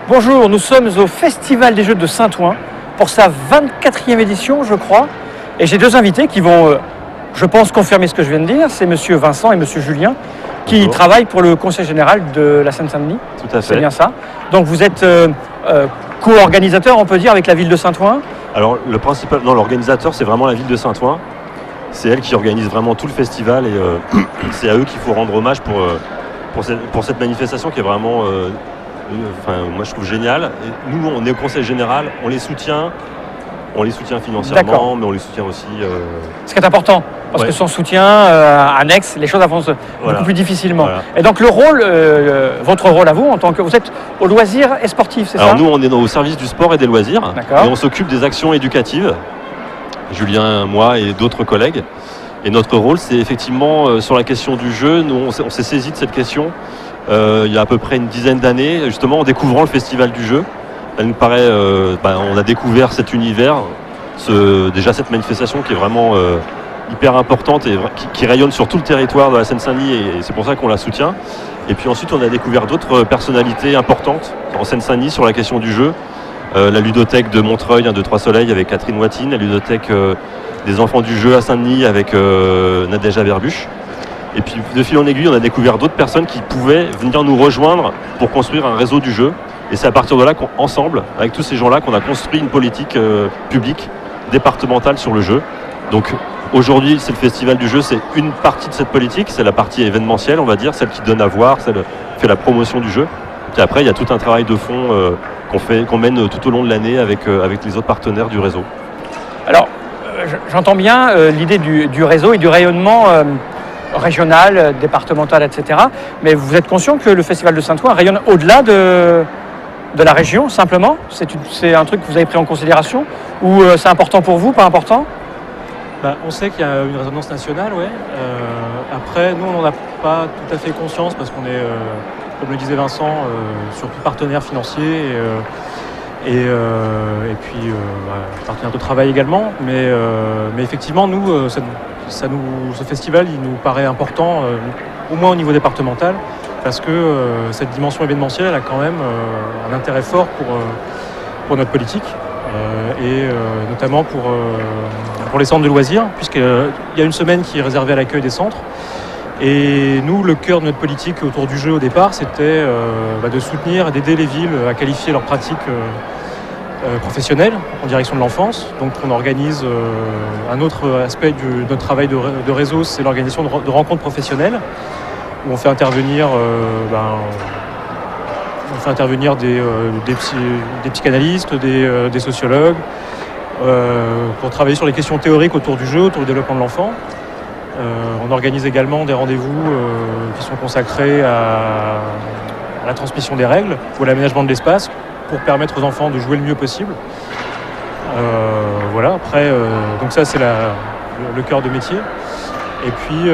Bonjour, nous sommes au Festival des Jeux de Saint-Ouen pour sa 24e édition, je crois. Et j'ai deux invités qui vont, je pense, confirmer ce que je viens de dire. C'est monsieur Vincent et monsieur Julien qui Bonjour. travaillent pour le Conseil général de la Seine-Saint-Denis. Tout à fait. C'est bien ça. Donc vous êtes co-organisateur, on peut dire, avec la ville de Saint-Ouen. Alors l'organisateur, c'est vraiment la ville de Saint-Ouen. C'est elle qui organise vraiment tout le festival et c'est à eux qu'il faut rendre hommage pour cette manifestation qui est vraiment, moi je trouve géniale. Et nous, on est au Conseil général, on les soutient financièrement, D'accord. mais on les soutient aussi. Ce qui est important, parce Ouais. que sans soutien annexe, les choses avancent Voilà. beaucoup plus difficilement. Voilà. Et donc le rôle, votre rôle à vous, en tant que vous êtes au loisir et sportif, c'est ça? Alors nous, on est au service du sport et des loisirs. D'accord. Et on s'occupe des actions éducatives. Julien, moi et d'autres collègues. Et notre rôle, c'est effectivement sur la question du jeu. Nous, on s'est saisi de cette question il y a à peu près une dizaine d'années, justement en découvrant le Festival du jeu. Elle nous paraît, on a découvert cet univers, déjà cette manifestation qui est vraiment hyper importante et qui rayonne sur tout le territoire de la Seine-Saint-Denis et c'est pour ça qu'on la soutient. Et puis ensuite, on a découvert d'autres personnalités importantes en Seine-Saint-Denis sur la question du jeu. La ludothèque de Montreuil, de Trois-Soleils avec Catherine Watine, la ludothèque des enfants du jeu à Saint-Denis avec Nadège Berbuche. Et puis de fil en aiguille, on a découvert d'autres personnes qui pouvaient venir nous rejoindre pour construire un réseau du jeu. Et c'est à partir de là qu'ensemble, avec tous ces gens-là, qu'on a construit une politique publique départementale sur le jeu. Donc aujourd'hui, c'est le Festival du jeu, c'est une partie de cette politique, c'est la partie événementielle, on va dire, celle qui donne à voir, celle qui fait la promotion du jeu. Puis après, il y a tout un travail de fond qu'on mène tout au long de l'année avec les autres partenaires du réseau. Alors, j'entends bien l'idée du réseau et du rayonnement régional, départemental, etc. Mais vous êtes conscient que le Festival de Saint-Ouen rayonne au-delà de la région, simplement? C'est un truc que vous avez pris en considération? Ou c'est important pour vous, pas important? On sait qu'il y a une résonance nationale, ouais. Après, nous, on n'en a pas tout à fait conscience parce qu'on est, comme le disait Vincent, surtout partenaire financier et puis partenaire de travail également. Mais effectivement, nous, ce festival, il nous paraît important, au moins au niveau départemental, parce que cette dimension événementielle elle a quand même un intérêt fort pour notre politique. Et notamment pour les centres de loisirs, puisqu'il y a une semaine qui est réservée à l'accueil des centres. Et nous, le cœur de notre politique autour du jeu au départ, c'était de soutenir et d'aider les villes à qualifier leurs pratiques professionnelles en direction de l'enfance. Donc on organise un autre aspect de notre travail de réseau, c'est l'organisation de rencontres professionnelles, où on fait intervenir des psychanalystes, des sociologues, pour travailler sur les questions théoriques autour du jeu, autour du développement de l'enfant. On organise également des rendez-vous qui sont consacrés à la transmission des règles ou à l'aménagement de l'espace pour permettre aux enfants de jouer le mieux possible. Après, donc ça c'est le cœur de métier. Et puis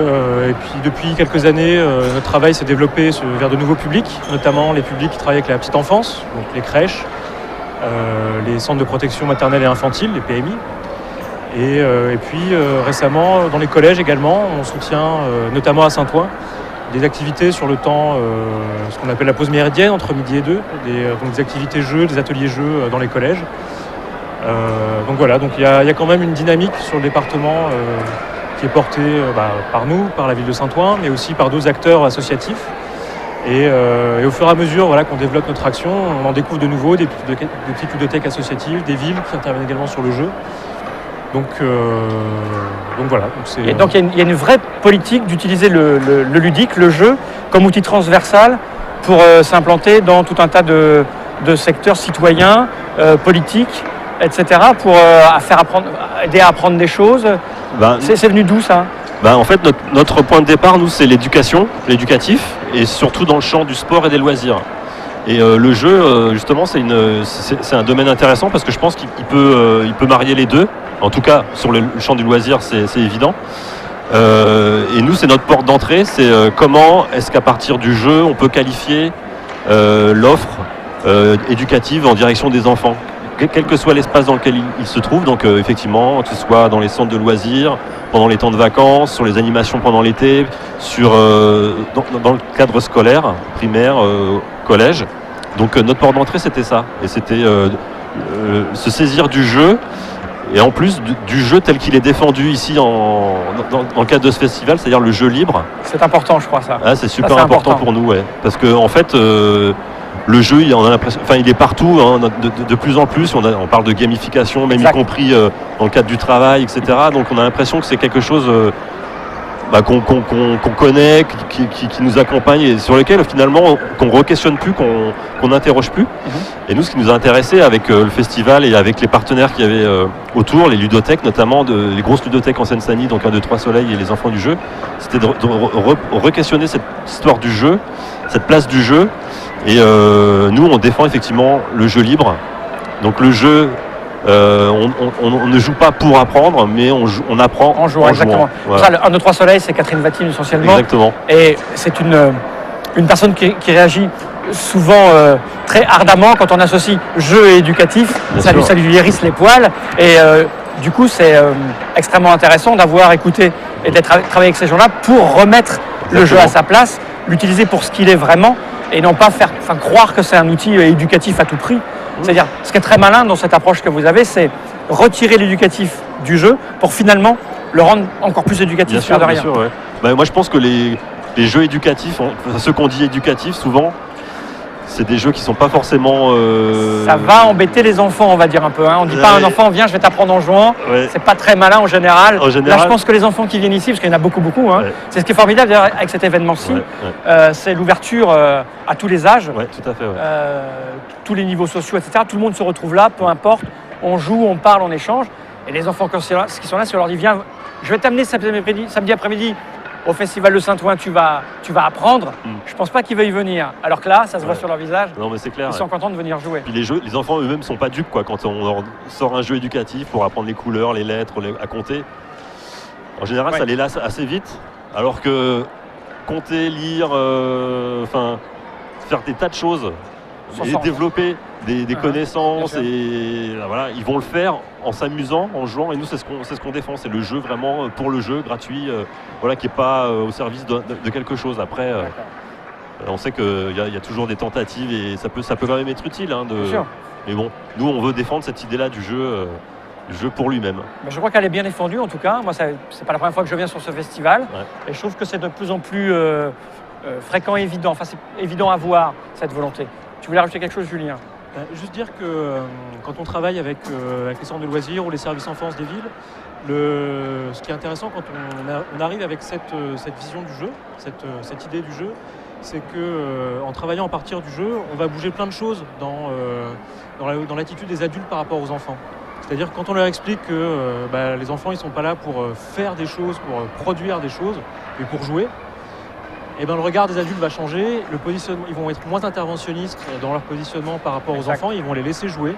depuis quelques années, notre travail s'est développé vers de nouveaux publics, notamment les publics qui travaillent avec la petite enfance, donc les crèches, les centres de protection maternelle et infantile, les PMI. Et puis récemment, dans les collèges également, on soutient, notamment à Saint-Ouen, des activités sur le temps, ce qu'on appelle la pause méridienne, entre midi et 2, donc des activités jeux, des ateliers jeux dans les collèges. Donc il y a quand même une dynamique sur le département qui est portée par nous, par la ville de Saint-Ouen, mais aussi par d'autres acteurs associatifs. Et au fur et à mesure qu'on développe notre action, on en découvre de nouveaux, des petites ludothèques associatives, des villes qui interviennent également sur le jeu. Donc voilà. Donc il y a une vraie politique d'utiliser le ludique, le jeu, comme outil transversal pour s'implanter dans tout un tas de secteurs citoyens, politiques, etc., pour aider à apprendre des choses. C'est venu d'où ça? En fait, notre point de départ, nous, c'est l'éducatif, et surtout dans le champ du sport et des loisirs. Et le jeu, justement, c'est un domaine intéressant parce que je pense qu'il peut marier les deux. En tout cas, sur le champ du loisir, c'est évident. Et nous, c'est notre porte d'entrée. C'est comment est-ce qu'à partir du jeu, on peut qualifier l'offre éducative en direction des enfants, quel que soit l'espace dans lequel ils se trouvent. Donc effectivement, que ce soit dans les centres de loisirs, pendant les temps de vacances, sur les animations pendant l'été, dans le cadre scolaire, primaire, collège. Donc notre porte d'entrée c'était ça, et c'était se saisir du jeu, et en plus du jeu tel qu'il est défendu ici dans le cadre de ce festival, c'est-à-dire le jeu libre. C'est important, je crois, ça. Ah, c'est super c'est important important pour nous, ouais. Parce que en fait, le jeu, on a l'impression, enfin, il est partout, hein, de plus en plus. On parle de gamification, même Exact. y compris dans le cadre du travail, etc. Donc, on a l'impression que c'est quelque chose qu'on connaît, qui nous accompagne et sur lequel finalement qu'on re-questionne plus, qu'on n'interroge plus. Et nous, ce qui nous a intéressé avec le festival et avec les partenaires qu'il y avait autour, les ludothèques notamment, les grosses ludothèques en Seine-Saint-Denis, donc 1, 2, 3 Soleil et les enfants du jeu, c'était de re-questionner cette histoire du jeu, cette place du jeu. Et nous, on défend effectivement le jeu libre. Donc le jeu, on ne joue pas pour apprendre, mais on apprend En jouant, exactement. Voilà. Ça, le 1, 2, 3 Soleil, c'est Catherine Vatine essentiellement. Exactement. Et c'est une personne qui réagit souvent très ardemment quand on associe jeu et éducatif. Bien sûr. Ça lui hérisse les poils. Et du coup, c'est extrêmement intéressant d'avoir écouté et d'être travaillé avec ces gens-là pour remettre le jeu à sa place, l'utiliser pour ce qu'il est vraiment et non pas croire que c'est un outil éducatif à tout prix. C'est-à-dire, ce qui est très malin dans cette approche que vous avez, c'est retirer l'éducatif du jeu pour finalement le rendre encore plus éducatif. Bien sûr, de rien. bien sûr, ouais. Bah, moi, je pense que les jeux éducatifs, ceux qu'on dit éducatifs, souvent, c'est des jeux qui sont pas forcément... Ça va embêter les enfants, on va dire un peu. Hein. On ne dit pas à un enfant, viens, je vais t'apprendre en jouant. Ouais. C'est pas très malin en général. En général. Là, je pense que les enfants qui viennent ici, parce qu'il y en a beaucoup, hein, Ouais. c'est ce qui est formidable d'ailleurs, avec cet événement-ci, c'est l'ouverture à tous les âges, Ouais, tout à fait. Ouais. tous les niveaux sociaux, etc. Tout le monde se retrouve là, peu importe. On joue, on parle, on échange. Et les enfants qui sont là, si on leur dit, viens, je vais t'amener samedi après-midi au Festival de Saint-Ouen, tu vas apprendre. Je pense pas qu'ils veuillent venir. Alors que là, ça se voit Ouais. sur leur visage. Non, mais c'est clair. Ils sont contents de venir jouer. Puis les enfants eux-mêmes sont pas dupes, quoi. Quand on leur sort un jeu éducatif pour apprendre les couleurs, les lettres, à compter, en général, Ouais. ça les lasse assez vite. Alors que compter, lire, faire des tas de choses Sans et sens. développer des Bien connaissances, sûr. et voilà, ils vont le faire en s'amusant, en jouant. Et nous, c'est ce qu'on défend. C'est le jeu vraiment pour le jeu, gratuit, voilà, qui est pas au service de quelque chose. Après. On sait qu'il y a toujours des tentatives et ça peut quand même être utile. Hein, Bien sûr. Mais bon, nous on veut défendre cette idée-là du jeu pour lui-même. Mais je crois qu'elle est bien défendue en tout cas. Moi, c'est pas la première fois que je viens sur ce festival. Ouais. Et je trouve que c'est de plus en plus fréquent et évident. Enfin, c'est évident à voir cette volonté. Tu voulais rajouter quelque chose, Julien? Juste dire que quand on travaille avec les centres de loisirs ou les services enfance des villes, ce qui est intéressant quand on arrive avec cette vision du jeu, cette idée du jeu, c'est que en travaillant à partir du jeu, on va bouger plein de choses dans l'attitude des adultes par rapport aux enfants. C'est-à-dire que quand on leur explique que les enfants ils sont pas là pour faire des choses, pour produire des choses, mais pour jouer, et le regard des adultes va changer, le positionnement, ils vont être moins interventionnistes dans leur positionnement par rapport aux enfants, ils vont les laisser jouer.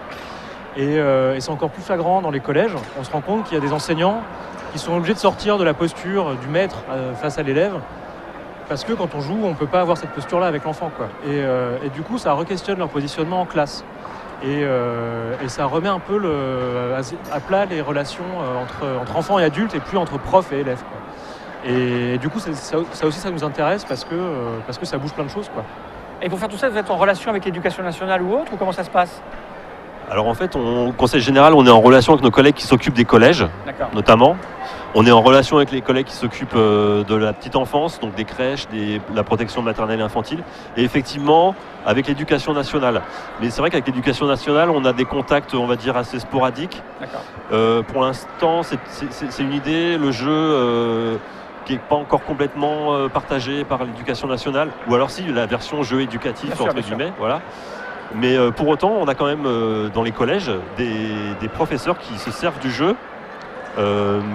Et c'est encore plus flagrant dans les collèges. On se rend compte qu'il y a des enseignants qui sont obligés de sortir de la posture du maître face à l'élève, parce que quand on joue, on ne peut pas avoir cette posture-là avec l'enfant, quoi. Et du coup, ça re-questionne leur positionnement en classe. Et ça remet un peu à plat les relations entre enfants et adultes, et plus entre profs et élèves, quoi. Et du coup, ça aussi, ça nous intéresse parce que ça bouge plein de choses, quoi. Et pour faire tout ça, vous êtes en relation avec l'éducation nationale ou autre, ou comment ça se passe? Alors en fait, au Conseil général, on est en relation avec nos collègues qui s'occupent des collèges, D'accord. notamment. On est en relation avec les collègues qui s'occupent de la petite enfance, donc des crèches, la protection maternelle et infantile, et effectivement avec l'éducation nationale. Mais c'est vrai qu'avec l'éducation nationale, on a des contacts, on va dire, assez sporadiques. D'accord. Pour l'instant, c'est une idée, le jeu qui n'est pas encore complètement partagé par l'éducation nationale, ou alors si, la version jeu éducatif, Bien sûr, entre bien sûr. guillemets, voilà. Mais pour autant, on a quand même dans les collèges des professeurs qui se servent du jeu.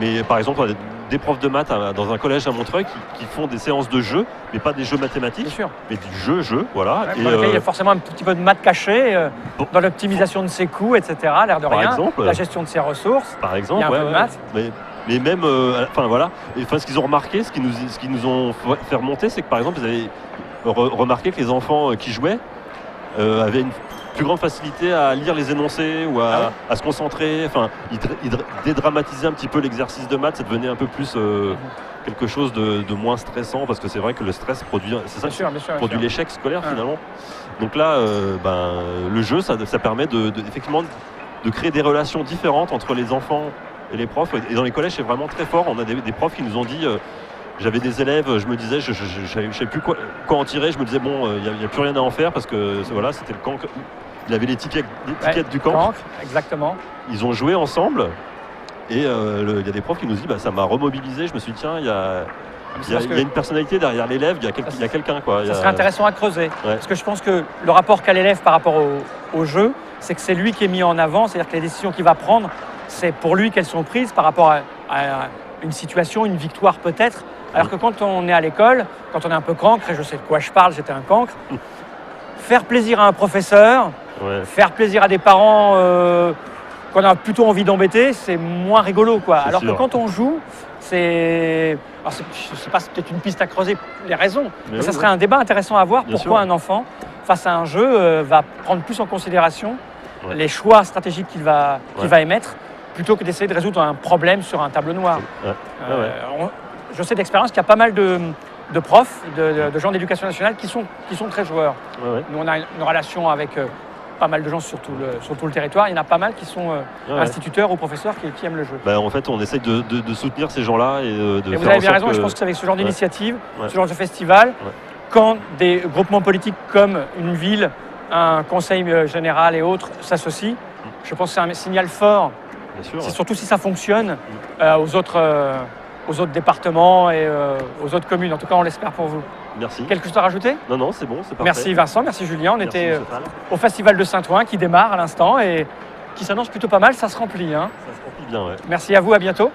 Mais par exemple, on a des profs de maths dans un collège à Montreuil qui font des séances de jeu, mais pas des jeux mathématiques, Bien sûr. mais du jeu, voilà. Ouais, dans lequel il y a forcément un petit peu de maths caché Bon. dans l'optimisation de ses coûts, etc. L'air de Par rien. exemple. La gestion de ses ressources. Par exemple, Il y a un peu de maths. Mais même, voilà. Ce qu'ils ont remarqué, ce qu'ils nous ont fait remonter, c'est que par exemple, ils avaient remarqué que les enfants qui jouaient avaient plus grande facilité à lire les énoncés ou à se concentrer. Enfin, ils dédramatisaient un petit peu l'exercice de maths, ça devenait un peu plus quelque chose de moins stressant, parce que c'est vrai que le stress produit, c'est ça, produit l'échec scolaire finalement. Donc là, le jeu, ça permet effectivement de créer des relations différentes entre les enfants et les profs. Et dans les collèges, c'est vraiment très fort. On a des profs qui nous ont dit, j'avais des élèves, je me disais, je ne savais plus quoi en tirer. Je me disais, bon, il n'y a plus rien à en faire, parce que voilà, c'était le cancre. Il avait l'étiquette du cancre. Exactement. Ils ont joué ensemble. Et il y a des profs qui nous disent, ça m'a remobilisé. Je me suis dit, tiens, il y a une personnalité derrière l'élève, il y a quelqu'un. Ça serait intéressant à creuser. Parce que je pense que le rapport qu'a l'élève par rapport au jeu, c'est que c'est lui qui est mis en avant. C'est-à-dire que les décisions qu'il va prendre, c'est pour lui qu'elles sont prises par rapport à une situation, une victoire peut-être. Alors que quand on est à l'école, quand on est un peu cancre, et je sais de quoi je parle, j'étais un cancre, faire plaisir à un professeur, faire plaisir à des parents qu'on a plutôt envie d'embêter, c'est moins rigolo, quoi. Alors que quand on joue, c'est... Alors je ne sais pas, c'est peut-être une piste à creuser les raisons, mais ça serait un débat intéressant à voir. Pourquoi un enfant, face à un jeu, va prendre plus en considération les choix stratégiques qu'il va émettre, plutôt que d'essayer de résoudre un problème sur un tableau noir. Je sais d'expérience qu'il y a pas mal de profs, de gens d'éducation nationale qui sont très joueurs. Nous, on a une relation avec pas mal de gens sur tout le territoire. Il y en a pas mal qui sont instituteurs ou professeurs qui aiment le jeu. En fait, on essaye de soutenir ces gens-là et de faire vous avez bien raison, je pense que c'est avec ce genre d'initiative, ce genre de festival, quand des groupements politiques comme une ville, un conseil général et autres s'associent, je pense que c'est un signal fort. C'est surtout si ça fonctionne aux autres départements et aux autres communes. En tout cas, on l'espère pour vous. Merci. Quelque chose à rajouter ? Non, c'est bon, c'est parfait. Merci Vincent, merci Julien. On était au Festival de Saint-Ouen qui démarre à l'instant et qui s'annonce plutôt pas mal. Ça se remplit. Ça se remplit bien, Merci à vous, à bientôt.